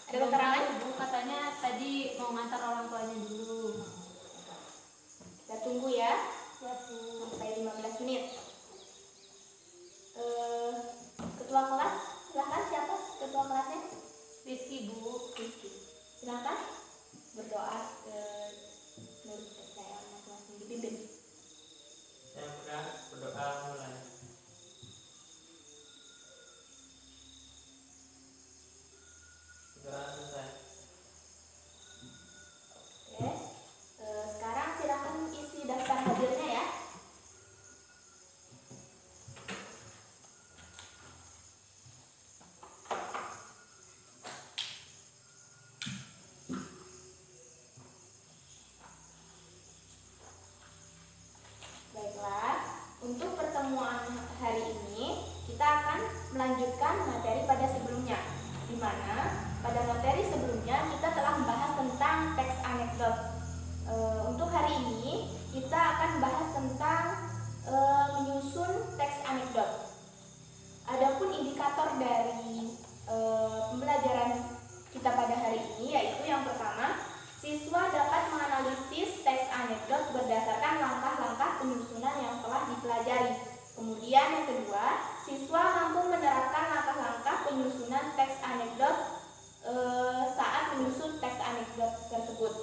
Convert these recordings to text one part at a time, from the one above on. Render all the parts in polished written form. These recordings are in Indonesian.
Ada keterangan? Ibu katanya tadi mau ngantar orang tuanya dulu. Kita tunggu ya. Ya, Bu. Sampai 15 menit. Ketua kelas, silahkan siapa ketua kelasnya? Rizky, Bu. Rizky. Silahkan berdoa menurut saya masing-masing dipimpin. Saya berdoa mulai. Doa selesai. Oke. Sekarang silahkan isi daftar hadirnya ya. Baiklah, untuk pertemuan hari ini kita akan melanjutkan materi pada sebelumnya, di mana pada materi sebelumnya kita telah membahas tentang teks anekdot. Untuk hari ini kita akan bahas tentang menyusun teks anekdot. Adapun indikator dari pembelajaran kita pada hari ini yaitu yang pertama, siswa dapat menganalisis teks anekdot berdasarkan langkah-langkah penyusunan yang telah dipelajari. Kemudian yang kedua, siswa mampu menerapkan langkah-langkah penyusunan teks anekdot saat menyusun teks anekdot tersebut.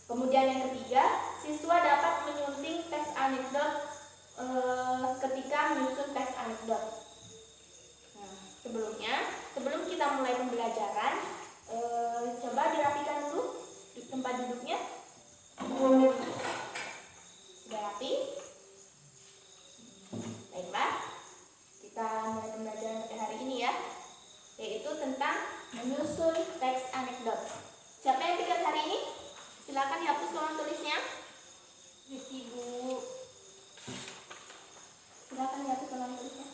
Kemudian yang ketiga, siswa dapat menyunting teks anekdot ketika menyusun teks anekdot. Nah, sebelum kita mulai pembelajaran, coba dirapikan dulu di tempat duduknya. Sudah rapi? Baiklah, kita mulai pembelajaran pada hari ini ya, yaitu tentang menyusun teks anekdot. Siapa yang pikir hari ini? Silakan dihapus ruang tulisnya. Rizky, Bu. Silakan dihapus ruang tulisnya.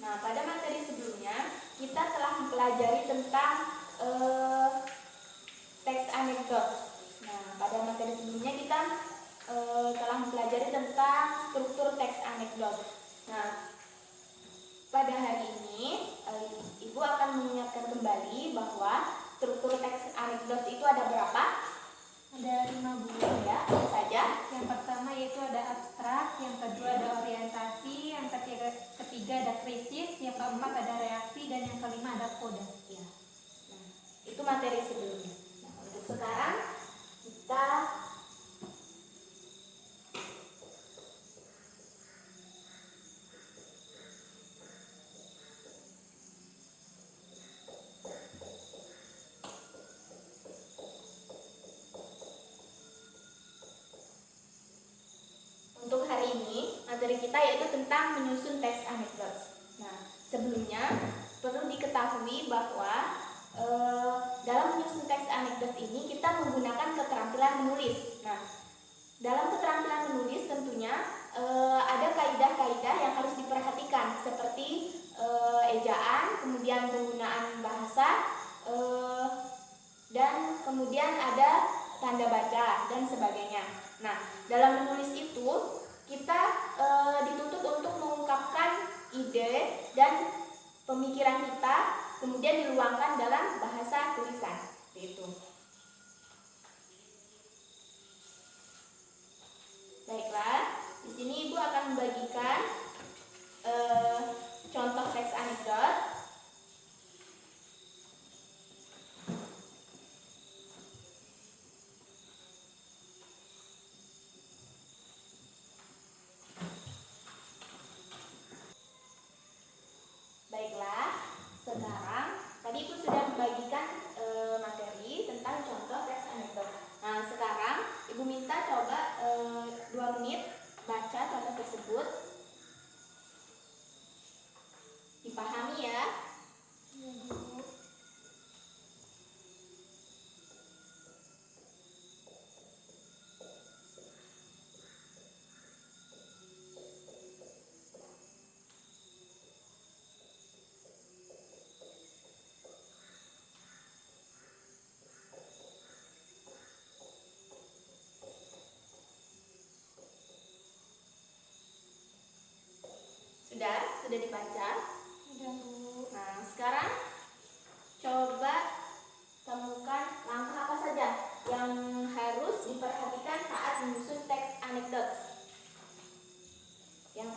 Nah, pada materi sebelumnya kita telah mempelajari tentang teks anekdot. Nah, pada materi sebelumnya kita telah mempelajari tentang struktur teks anekdot. Nah, pada hari ini Ibu akan mengingatkan kembali bahwa struktur teks anekdot itu ada berapa? Ada 5, Bu. Ya, apa saja? Yang pertama yaitu ada abstrak, yang kedua ada orientasi, yang ketiga ada krisis, yang keempat ada reaksi, dan yang kelima ada koda. Ya. Nah, itu materi sebelumnya. Nah, untuk sekarang kita untuk hari ini materi kita yaitu tentang menyusun teks anekdot. Nah, sebelumnya perlu diketahui bahwa dalam menyusun teks anekdot ini kita menggunakan keterampilan menulis. Nah, dalam keterampilan menulis tentunya ada kaidah-kaidah yang harus diperhatikan seperti ejaan, kemudian penggunaan bahasa, dan kemudian ada tanda baca dan sebagainya. Nah, dalam menulis itu kita dituntut untuk mengungkapkan ide dan pemikiran kita, kemudian diluangkan dalam bahasa tulisan. Seperti itu. Baiklah, di sini Ibu akan membagikan contoh teks anekdot. Tadi Ibu sudah membagikan materi tentang contoh teks anekdot. Nah, sekarang Ibu minta coba 2 menit baca contoh tersebut. Dipahami ya. Sudah dibaca? Udah, Bu. Nah, sekarang coba temukan langkah apa saja yang harus diperhatikan saat menyusun teks anekdot. Yang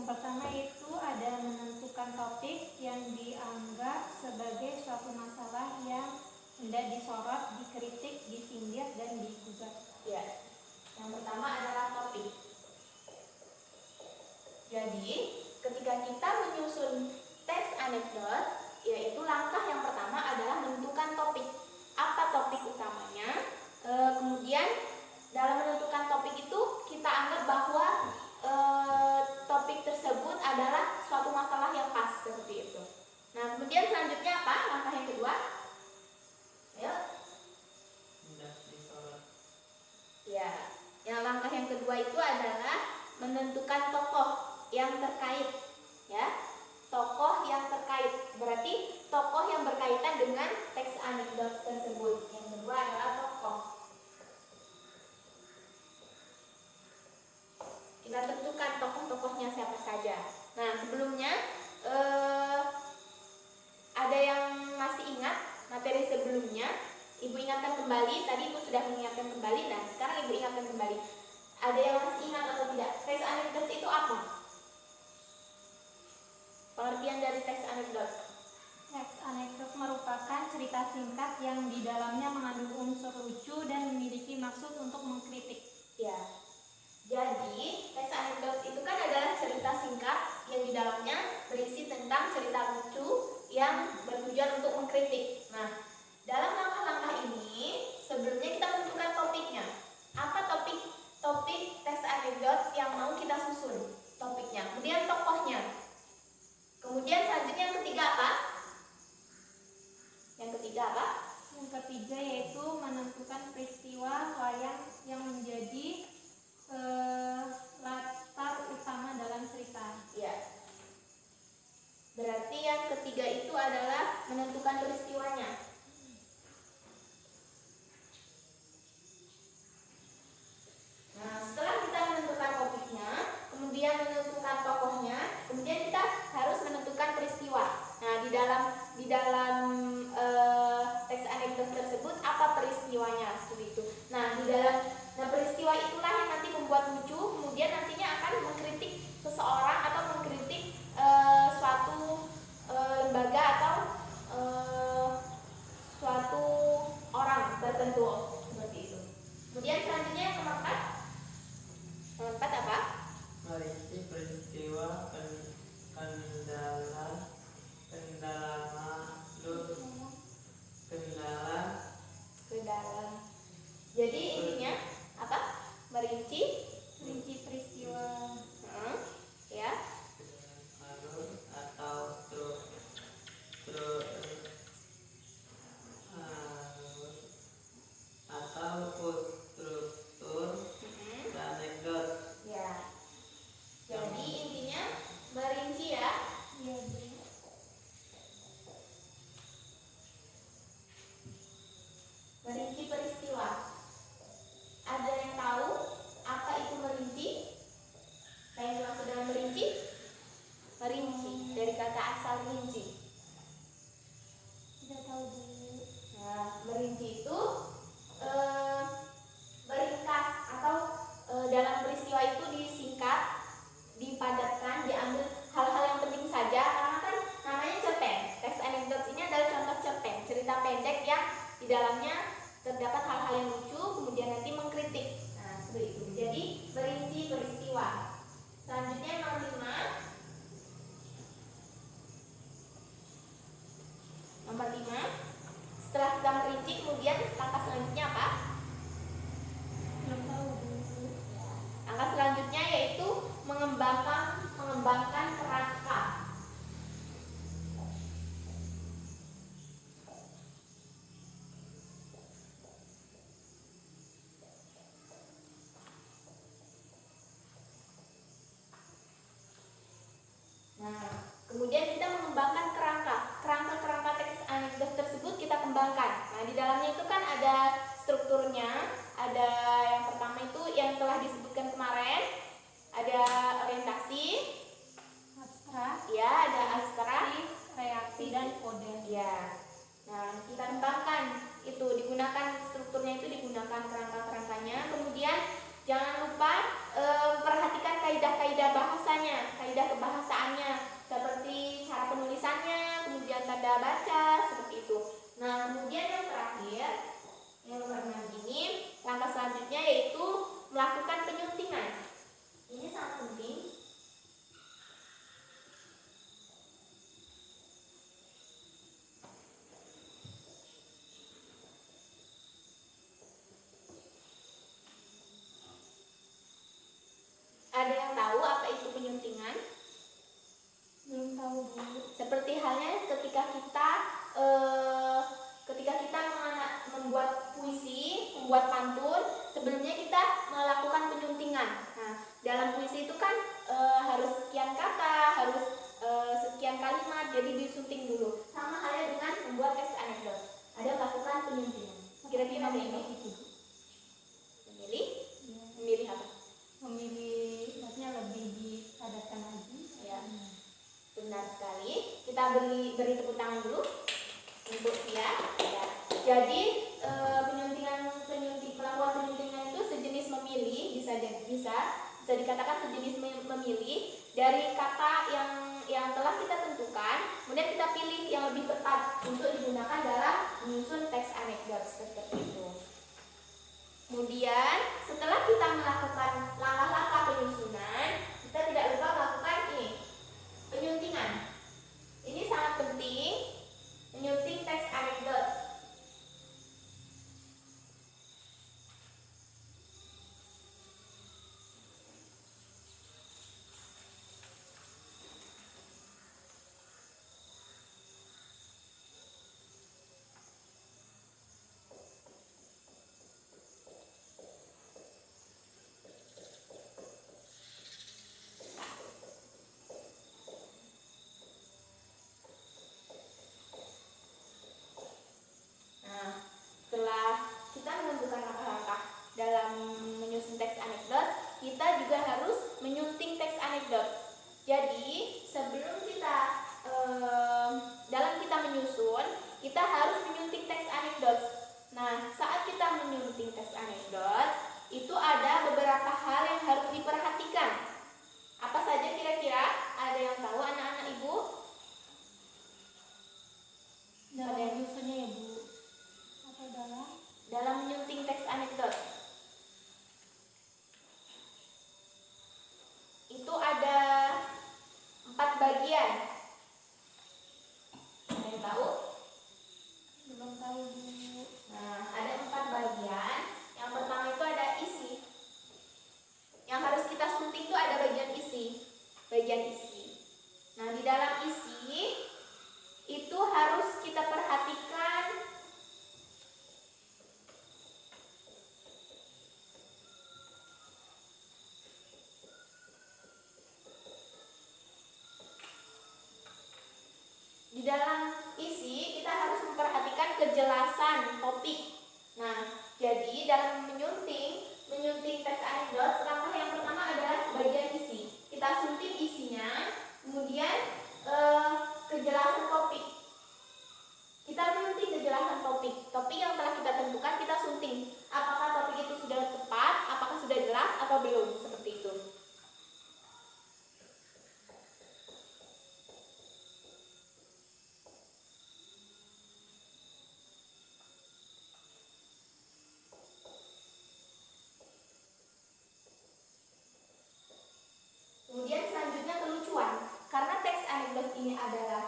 pertama itu ada menentukan topik yang dianggap sebagai suatu masalah yang hendak disorot, dikritik, disindir, dan digugat. Ya. Yang pertama adalah topik. Jadi, ketika kita menyusun teks anekdot, yaitu langkah yang pertama adalah menentukan topik. Apa topik utamanya? Kemudian dalam menentukan topik itu kita anggap bahwa topik tersebut adalah suatu masalah yang pas, seperti itu. Nah, kemudian selanjutnya apa? Langkah yang kedua. Ayo. Hendak disorot. Ya, yang langkah yang kedua itu adalah menentukan tokoh yang terkait, ya. Tokoh yang terkait berarti tokoh yang berkaitan dengan teks anekdot tersebut. Yang kedua adalah tokoh. Kita tentukan tokoh-tokohnya siapa saja. Nah, sebelumnya ada yang masih ingat materi sebelumnya? Ibu ingatkan kembali. Tadi Ibu sudah mengingatkan kembali. Nah, sekarang Ibu ingatkan kembali. Ada yang masih ingat atau tidak? Teks anekdot itu apa? Pengertian dari teks anekdot. Teks anekdot merupakan cerita singkat yang di dalamnya mengandung unsur lucu dan memiliki maksud untuk mengkritik. Ya. Jadi, teks anekdot itu kan adalah cerita singkat yang di dalamnya berisi tentang cerita lucu yang bertujuan untuk mengkritik. Nah, dalam langkah-langkah ini, sebelumnya kita menentukan topiknya. Apa topik teks anekdot yang mau kita susun? Topiknya. Kemudian tokohnya. Kemudian selanjutnya yang ketiga apa? Yang ketiga yaitu menentukan peristiwa wayang yang menjadi latar utama dalam cerita. Ya. Berarti yang ketiga itu adalah menentukan peristiwanya. Nah, setelah kita menentukan topiknya, kemudian menentukan tokohnya, kemudian kita harus menentukan peristiwa. Nah, di dalam teks anekdot tersebut apa peristiwanya seperti itu. Nah, peristiwa itulah yang nanti membuat lucu, kemudian nantinya akan mengkritik seseorang atau mengkritik suatu lembaga atau suatu orang tertentu seperti itu. Kemudian selanjutnya yang keempat. Keempat apa? Merinci peristiwa kendala. Jadi intinya apa? Merinci peristiwa. Ya. Alur atau struktur anekdot. Ya. Jadi intinya merinci ya. Iya, Bu. Merinci peristiwa. Ada yang tahu apa itu merinci? Apa yang dimaksud dengan merinci? Merinci dari kata asal rinci. Tidak tahu, Bu. Nah, merinci itu meringkas atau dalam peristiwa itu disingkat, dipadatkan, diambil hal-hal yang penting saja karena kan namanya cerpen. Teks anekdot ini adalah contoh cerpen, cerita pendek yang di dalamnya terdapat hal-hal yang lucu, kemudian nanti mengkritik. Nah, seperti itu. Jadi merinci peristiwa. Selanjutnya nomor 5. kembangkan. Nah, di dalamnya itu kan ada strukturnya, ada yang pertama itu yang telah disebutkan kemarin, ada orientasi, Abstrak, ya, ada abstrak, reaksi, dan kode. ya. Nah, kita kembangkan itu, digunakan strukturnya itu, digunakan kerangka-kerangkanya. Kemudian jangan lupa perhatikan kaidah-kaidah bahasanya, kaidah kebahasaannya, seperti cara penulisannya, kemudian tanda baca, seperti itu. Nah, kemudian yang terakhir, yang nomor 6 ini, langkah selanjutnya yaitu melakukan penyuntingan. Ini sangat penting. Ada yang tahu apa itu penyuntingan? Belum tahu, Bu. Seperti halnya ketika kita membuat puisi, membuat pantun, sebelumnya kita melakukan penyuntingan. Nah, dalam puisi itu kan harus sekian kata, harus sekian kalimat, jadi disunting dulu. Sama halnya dengan membuat teks anekdot, ada melakukan penyuntingan. Kira-kira ini itu, Bu. memilih, Ya. memilih apa? Memilih artinya lebih dipadatkan lagi. Ya. Benar sekali. Kita beri tepuk tangan dulu untuk dia. Ya. Jadi pelakuan penyuntingan itu sejenis memilih, bisa dikatakan sejenis memilih dari kata yang telah kita tentukan, kemudian kita pilih yang lebih tepat untuk digunakan dalam menyusun teks anekdot seperti itu. Kemudian setelah kita melakukan langkah-langkah penyusunan, kita tidak lupa melakukan ini, penyuntingan. Ini sangat penting, menyunting teks anekdot. Setelah kita menentukan langkah-langkah dalam menyusun teks anekdot, kita juga harus menyunting teks anekdot. Jadi sebelum kita dalam kita menyusun, kita harus menyunting teks anekdot. Nah, saat kita menyunting teks anekdot, itu ada beberapa hal yang harus diperhatikan. Apa saja kira-kira? Ada yang tahu, anak-anak ibu? Dalam menyusunnya ya, Bu. Dalam menyunting teks anekdot itu ada 4 bagian. Ada yang tahu? Belum tahu, Bu. Nah, ada 4 bagian. Yang pertama itu ada isi. Yang harus kita sunting itu ada bagian isi. Nah, di dalam isi itu harus kita perhatikan kejelasan topik. Nah, jadi dalam menyunting teks anekdot, langkah yang pertama adalah bagian isi. Kita sunting isinya, kemudian kejelasan topik. Kita menyunting kejelasan topik. Topik yang telah kita tentukan kita sunting. Apakah topik itu sudah tepat, apakah sudah jelas atau belum, seperti itu. Kemudian selanjutnya kelucuan. Karena teks anekdot ini adalah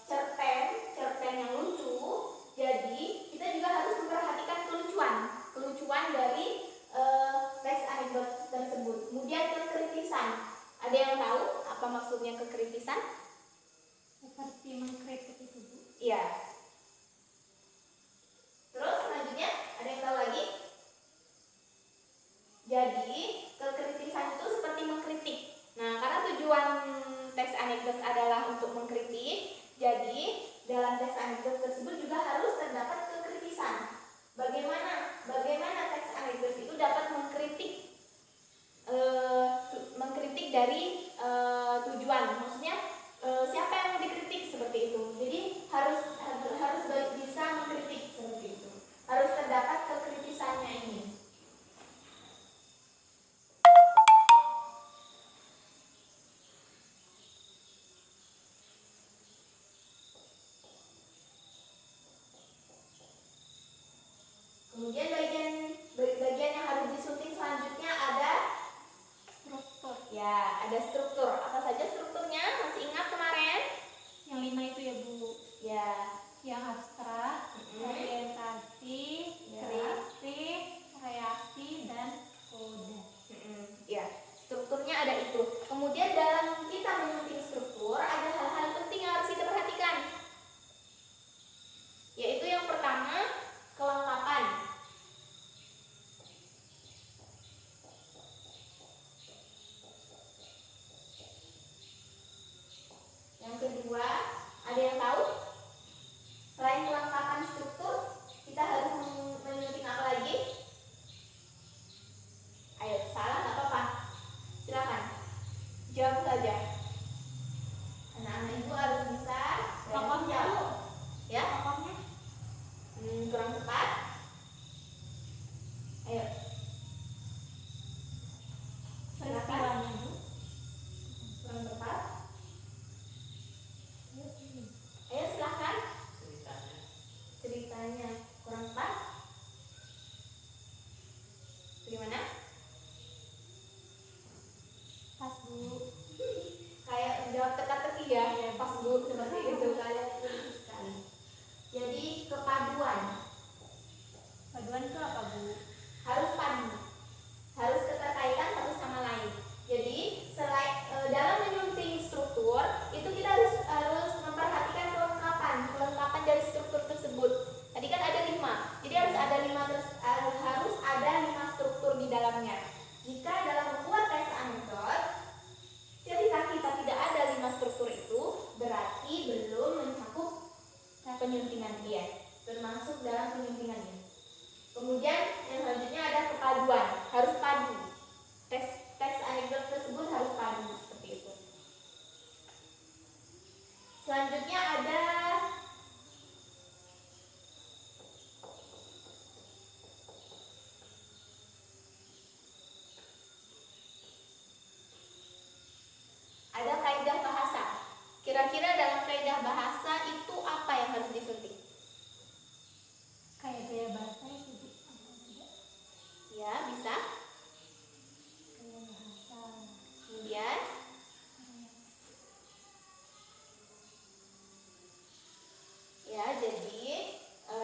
cerpen yang lucu, jadi kita juga harus memperhatikan kelucuan dari teks anekdot tersebut. Kemudian kekritisan. Ada yang tahu apa maksudnya kekritisan? Seperti mengkritik itu, Bu. Iya. Terus selanjutnya ada yang tahu lagi? Jadi kekritisan itu seperti mengkritik. Nah, karena tujuan teks anekdot adalah untuk mengkritik, jadi dalam teks anekdot tersebut juga harus bagaimana teks anekdotis itu dapat mengkritik dari tujuan, maksudnya siapa yang mau dikritik seperti itu. Jadi harus bisa mengkritik seperti itu, harus terdapat kekritisannya ini. Kemudian bagian yang harus disunting selanjutnya ada Struktur. ya, ada struktur. Apa saja strukturnya? Masih ingat kemarin? Yang 5 itu ya Bu. Ya, Yang abstrak, orientasi, Ya. kritis, reaksi, dan kode. ya, strukturnya ada itu. Kemudian dalam kita menyunting struktur ada hal-hal penting yang harus kita perhatikan. Yaitu yang pertama, kelengkapan. Yang kedua, ada yang tahu? Selain kelengkapan struktur, kita harus menyunting apa lagi? Ayo, salah nggak apa-apa. Silakan, jawab saja. Anak-anak ibu harus bisa Tokohnya jawab. Bu. Ya, Tokohnya kurang tepat. Ayo, peristiwanya Bu. kurang tepat. Ayo silakan. Ceritanya kurang tepat. Bagaimana? Pas Bu. Kayak jawab teka-teki ya, pas Bu seperti itu kalian lucu sekali. Jadi kepaduan Paduan itu apa Bu? harus padu, harus keterkaitan satu sama lain. Jadi selain dalam menyunting struktur itu kita harus memperhatikan kelengkapan dari struktur tersebut. Tadi kan ada 5, jadi harus ada 5 struktur di dalamnya. Jika dalam membuat teks anekdot cerita kita tidak ada 5 struktur itu, berarti belum mencakup penyuntingan dia, termasuk dalam penyuntingannya. Kemudian yang selanjutnya ada kepaduan, harus padu. Teks anekdot tersebut harus padu seperti itu. Selanjutnya ada kaidah bahasa. Kira-kira dalam kaidah bahasa itu apa yang harus disunting? Kayak gaya bahasa itu Bu. Apa tidak? Ya, bisa. Gaya bahasa. Kemudian ya, jadi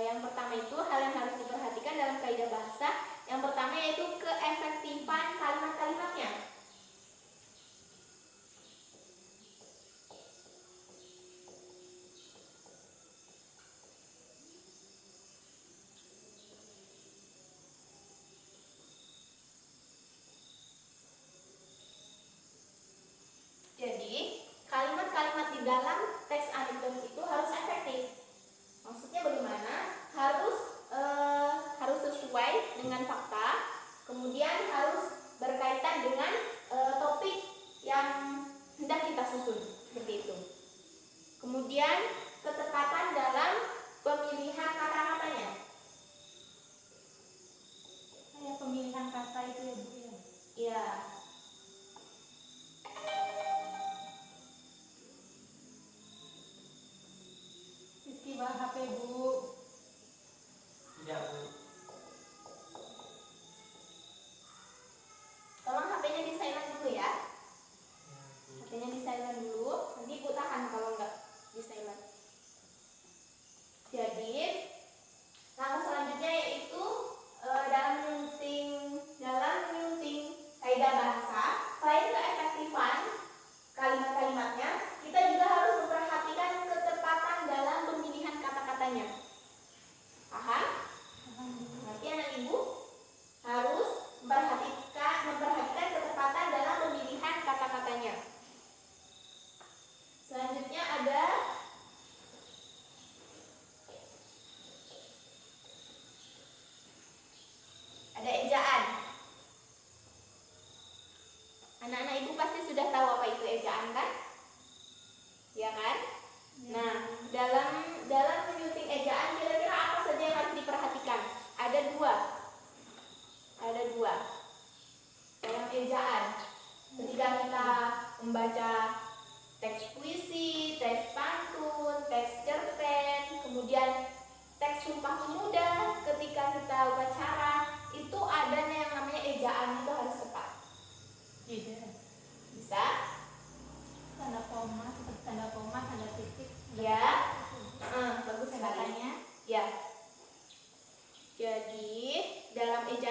yang pertama itu hal yang harus diperhatikan dalam kaidah bahasa. Yang pertama yaitu keefektifan kalimat-kalimatnya. Jadi, kalimat-kalimat di dalam teks anekdotis itu harus efektif. Maksudnya bagaimana? Harus sesuai dengan fakta. Kemudian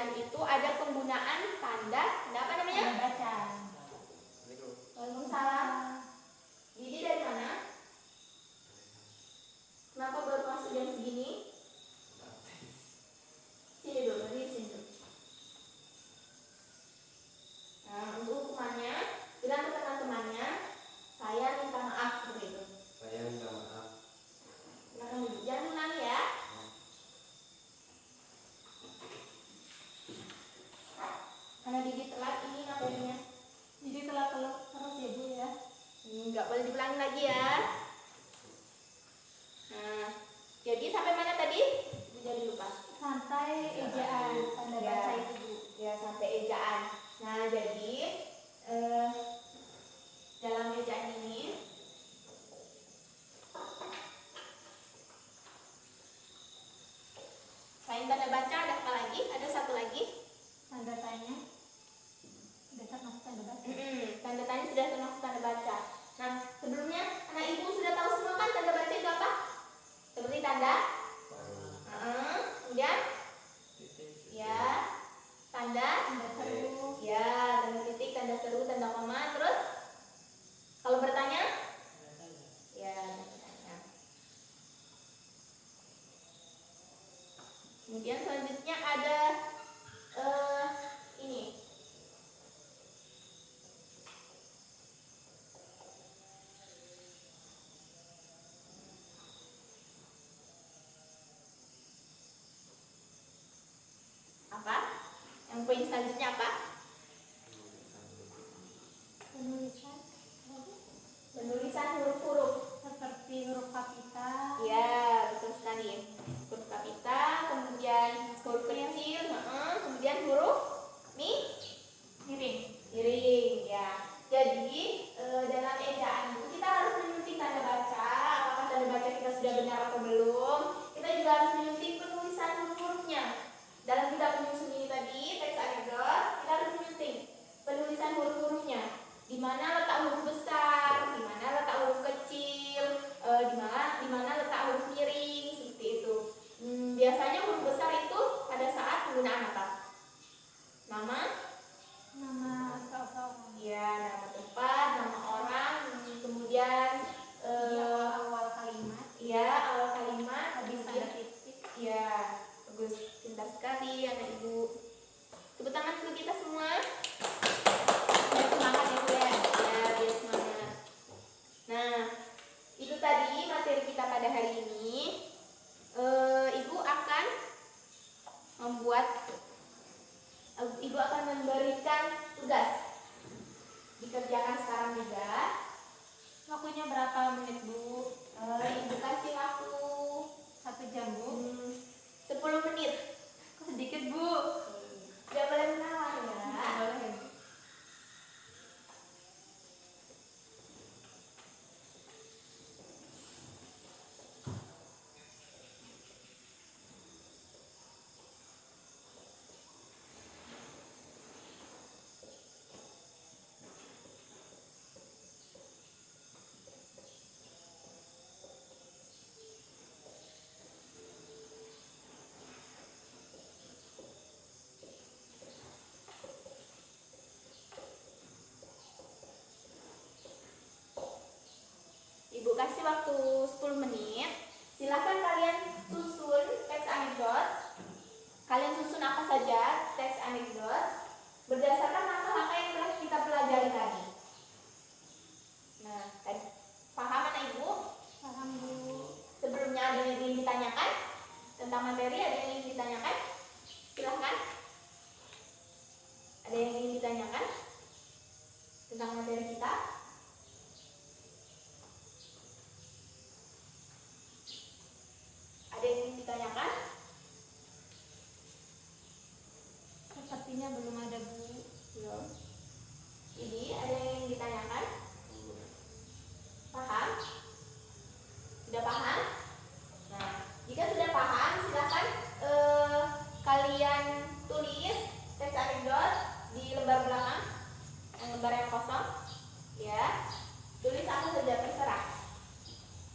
kemudian itu ada penggunaan tanda apa namanya? Tanda baca. Waalaikumsalam. Didi dari mana? Kenapa baru masuk jam segini? Sini dulu, di sini dulu. Nah, untuk hukumannya, bilang ke teman-temannya, saya minta maaf seperti itu. Saya minta maaf. Silakan dulu, jangan ulangi ya. Karena Didi telat ini materinya. Jadi telat terus ya Bu ya. Nggak boleh diulangi lagi ya. Nah, jadi sampai mana tadi? Jadi lupa. Sampai ejaan tanda Ya. baca itu Bu. Ya, sampai ejaan. Nah, jadi dalam ejaan ini selain tanda baca ada apa lagi? Ada satu lagi. Tanda tanya. Udah termasuk tanda baca. Tanda tanya sudah termasuk tanda baca. Nah, sebelumnya anak ibu sudah tahu semua kan tanda baca itu apa? Seperti tanda. Kemudian ya tanda. Tanda seru. Ya, tanda titik, tanda seru, tanda koma, terus kalau bertanya? Ya, bertanya. Kemudian selanjutnya ada ini. Apa? Yang poin selanjutnya apa? Penulisan Penulisan huruf-huruf. seperti huruf kapital. Ya, betul sekali. Huruf kapital, kemudian huruf kecil, kemudian huruf Miring. miring. Ya. Jadi dalam ejaan itu kita harus menyunting tanda baca. Apakah tanda baca kita sudah benar atau belum? Kita juga harus menyunting penulisan huruf-hurufnya. Dalam kita penyusun ini tadi, teks anekdot, kita harus menyunting penulisan huruf-hurufnya. Di mana letak huruf besar, di mana letak huruf kecil, di mana letak huruf miring, seperti itu. Biasanya huruf besar itu pada saat penggunaan apa? Nama, Nama seseorang. ya nama tempat, nama orang, kemudian Di awal kalimat. ya awal kalimat, Habis kemudian tanda titik. ya bagus, pintar sekali anak ibu. Tepuk tangan untuk kita semua. Biar semangat ya Bu ya. Ya, biar semangat. Nah, itu tadi materi kita pada hari ini. Ibu akan memberikan tugas. Dikerjakan sekarang juga. Waktunya berapa menit Bu? Ibu kasih waktu 1 jam Bu. 10 menit. Kok sedikit Bu? Gak boleh menawar ya. Boleh. Ibu kasih waktu 10 menit. Silakan kalian susun teks anekdot. Kalian susun apa saja teks anekdot berdasarkan langkah-langkah yang telah kita pelajari tadi. Nah, tadi paham anak ibu? Paham Bu. Sebelumnya ada yang ingin ditanyakan tentang materi? Ada yang ingin ditanyakan? Silahkan. Ada yang ingin ditanyakan tentang materi kita? Ada yang ingin ditanyakan? Sepertinya belum ada Bu. Belum. Ini ada yang ingin ditanyakan? Paham? Sudah paham? Nah, jika sudah paham, silakan kalian tulis teks anekdot di lembar belakang, lembar yang kosong, ya. Tulis apa saja terserah.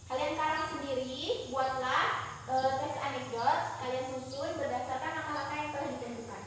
Kalian karang sendiri, buatlah teks anekdot, kalian susun berdasarkan langkah-langkah yang telah ditentukan.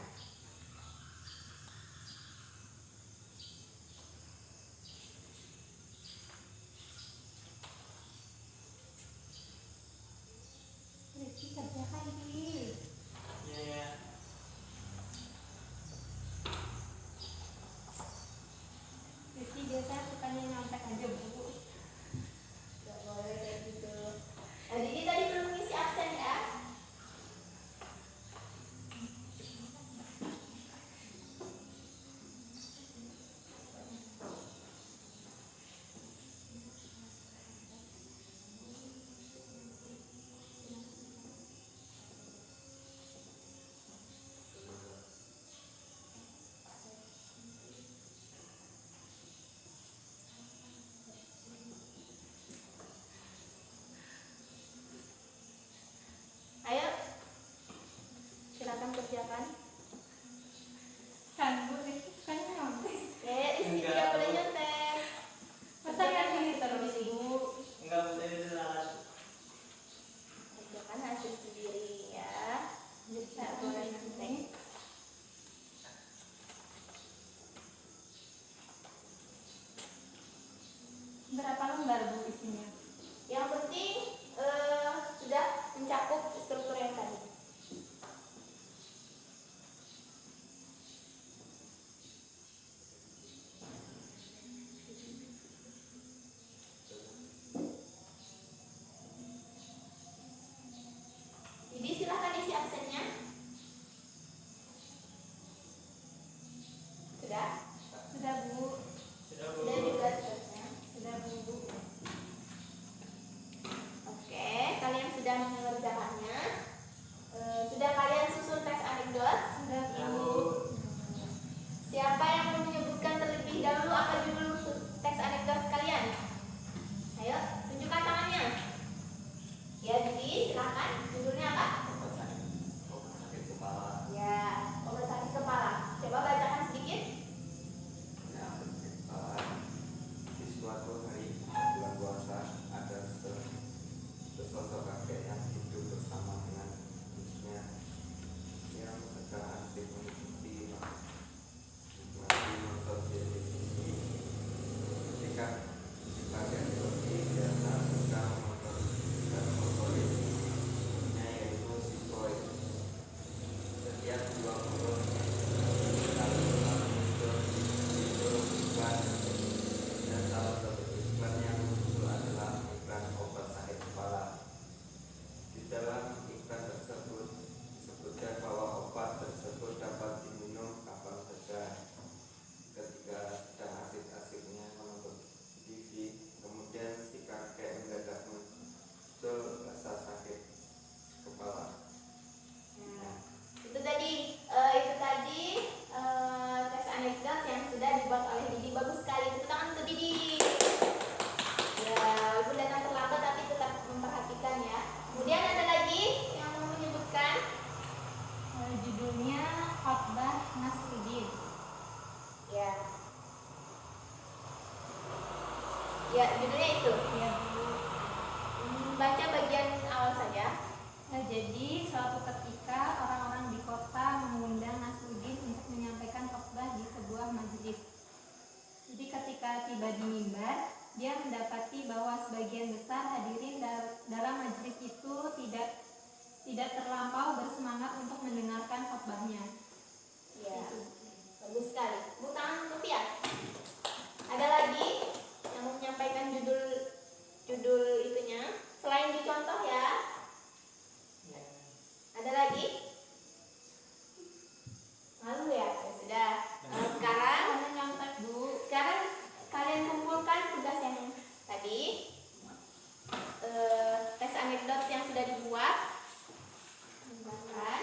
sudah dibuat. Kembangkan.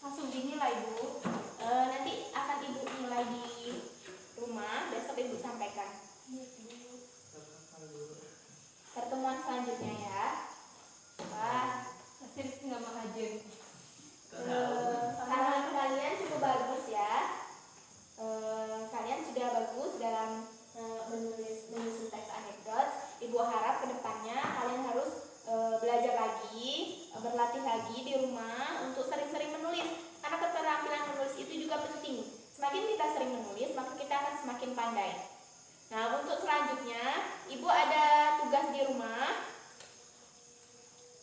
Langsung dinilai Bu. Nanti akan Ibu nilai di rumah, besok Ibu sampaikan. Pertemuan selanjutnya ya. Wah, Serius nggak mau hajar. karangan kalian cukup bagus ya. Kalian sudah bagus dalam menyusun teks anekdot. Ibu harap kedepannya kalian harus belajar lagi, berlatih lagi di rumah untuk sering-sering menulis. Karena keterampilan menulis itu juga penting. Semakin kita sering menulis, maka kita akan semakin pandai. Nah, untuk selanjutnya, Ibu ada tugas di rumah.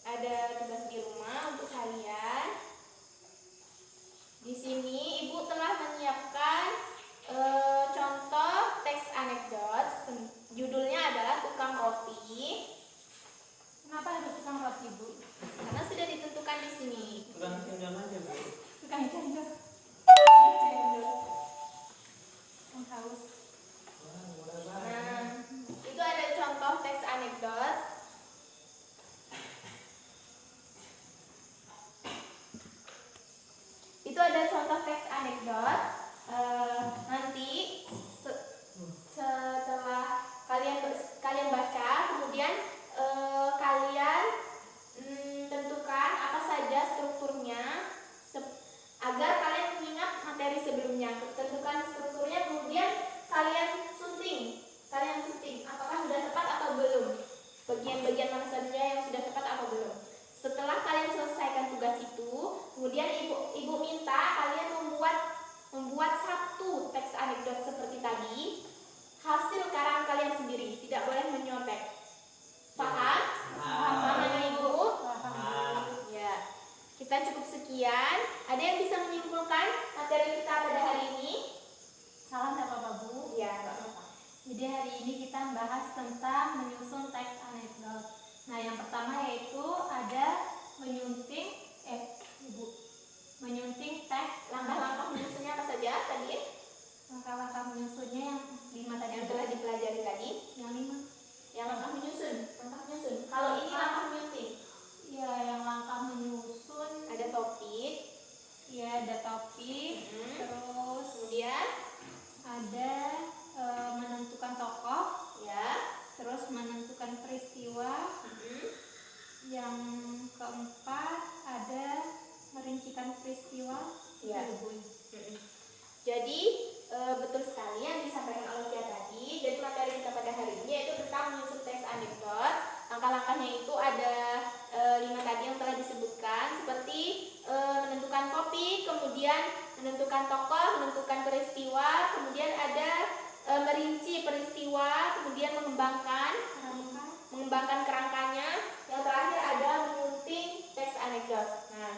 Ada tugas di rumah untuk kalian. Di sini Ibu telah menyiapkan contoh teks anekdot. Judulnya adalah Tukang Roti. Kenapa harus tukang roti Bu? Karena sudah ditentukan di sini. Tukang cendol aja Bu. Tukang cendol. Yang haus. Wah, murah banget. Nah, itu ada contoh teks anekdot. Itu ada contoh teks anekdot. Nanti setelah kalian baca, kemudian kalian tentukan apa saja strukturnya agar kalian mengingat materi sebelumnya. Tentukan strukturnya, kemudian kalian sunting apakah sudah tepat atau belum, bagian-bagian mana saja yang sudah tepat atau belum. Setelah kalian selesaikan tugas itu, kemudian ibu minta kalian membuat satu teks anekdot seperti tadi, hasil karangan kalian sendiri, tidak boleh menyontek. Paham? Paham Ibu? Ya. Kita cukup sekian. Ada yang bisa menyimpulkan materi kita pada hari ini? Salah nggak apa-apa Bu? Ya, nggak apa-apa. Jadi hari ini kita membahas tentang menyusun teks anekdot. Nah, yang pertama yaitu ada menyunting teks. Langkah-langkah menyusunnya apa saja tadi? Langkah-langkah menyusunnya yang 5 tadi. Yang telah dipelajari tadi. Yang 5. Yang langkah menyusun. Kalau ini langkah menyunting. Ya, yang langkah menyusun Ada topik. ya ada topik, terus Kemudian, ada menentukan tokoh, ya. terus menentukan peristiwa. Yang keempat ada merincikan peristiwa. Ya. Jadi betul sekali yang disampaikan oleh Tia tadi. Jadi materi kita pada hari ini yaitu tentang menyusun teks anekdot. Langkah-langkahnya itu ada 5 tadi yang telah disebutkan, seperti menentukan topik, kemudian menentukan tokoh, menentukan peristiwa, kemudian ada merinci peristiwa, kemudian mengembangkan kerangkanya. Yang terakhir ada menyunting teks anekdot. Nah,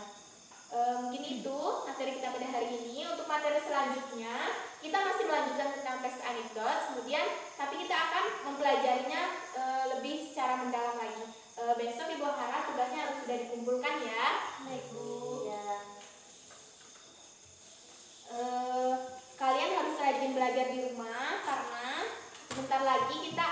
mungkin itu materi kita pada hari ini. Untuk materi selanjutnya kita masih melanjutkan tentang teks anekdot, kemudian tapi kita akan mempelajarinya lebih secara mendalam lagi. Besok Ibu harap tugasnya harus sudah dikumpulkan ya. Baik Bu. Ya. Kalian harus rajin belajar di rumah karena sebentar lagi kita